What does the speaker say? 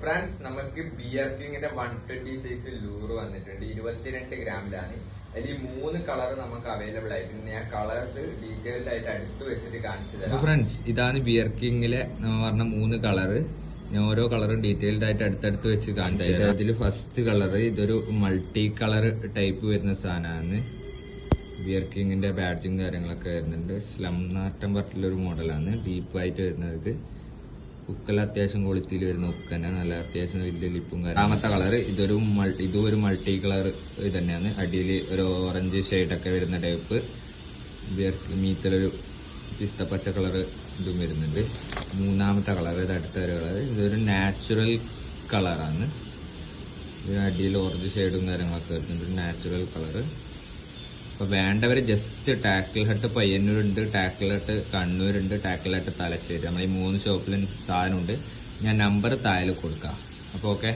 Friends, നമുക്ക് beer കിങ്ങിന്റെ 120 size ലൂറ് വന്നിട്ടുണ്ട്. 22 ഗ്രാമിലാണ്. അതിൽ 3 കളർ നമുക്ക് അവൈലബിൾ ആയിട്ടുണ്ട്. ഞാൻ കളേഴ്സ് ഡീറ്റെയിൽഡ് ആയിട്ട് അടുത്ത് വെച്ചിട്ട് കാണിച്ചു തരാം. ഫ്രണ്ട്സ്, ഇതാണ് ബിയർ കിങ്ങിലെ നമ്മൾ പറഞ്ഞ 3 കളറ്. ഞാൻ ഓരോ കളറും ഡീറ്റെയിൽഡ് ആയിട്ട് അടുത്തടുത്ത് വെച്ച് കാണിച്ചു തരാം. അതിൽ ഫസ്റ്റ് കളർ ഇതൊരു മൾട്ടി കളർ ടൈപ്പ് വരുന്ന സാധനമാണ്. ബിയർ കിങ്ങിന്റെ ബാഡ്ജിങ് കാര്യങ്ങളൊക്കെ വരുന്നുണ്ട്. സ്ലം നാട്ടം പറഞ്ഞിട്ടുള്ളൊരു മോഡലാണ്. ഡീപ്പായിട്ട് വരുന്നത്. ഉക്കെല്ലാം അത്യാവശ്യം ക്വാളിറ്റിയിൽ വരുന്ന ഉക്കന്നെ, നല്ല അത്യാവശ്യം വലിയ ലിപ്പും. രണ്ടാമത്തെ കളർ ഇതും ഒരു മൾട്ടി കളർ ഇത് തന്നെയാണ്. അടിയിൽ ഒരു ഓറഞ്ച് ഷെയ്ഡൊക്കെ വരുന്ന ടൈപ്പ്. ബിയർ മീത്തിലൊരു പിസ്ത പച്ച കളർ ഇതും വരുന്നുണ്ട്. മൂന്നാമത്തെ കളർ ഇത് അടുത്ത ഒരു കളർ. ഇതൊരു നാച്ചുറൽ കളറാണ്. ഇതിന് അടിയിൽ ഓറഞ്ച് ഷെയ്ഡും കാര്യങ്ങളൊക്കെ വരുന്നുണ്ട്. Natural colour. അപ്പൊ വേണ്ടവര് ജസ്റ്റ് ടാക്കിൾ ഹട്ട് പയ്യന്നൂരുണ്ട്, ടാക്കിൾ ഹട്ട് കണ്ണൂരുണ്ട്, ടാക്കിൾ ഹട്ട് തലശ്ശേരി. നമ്മൾ ഈ 3 ഷോപ്പിലും സാധനമുണ്ട്. ഞാൻ നമ്പർ താഴെ കൊടുക്കാം. അപ്പൊ ഓക്കെ.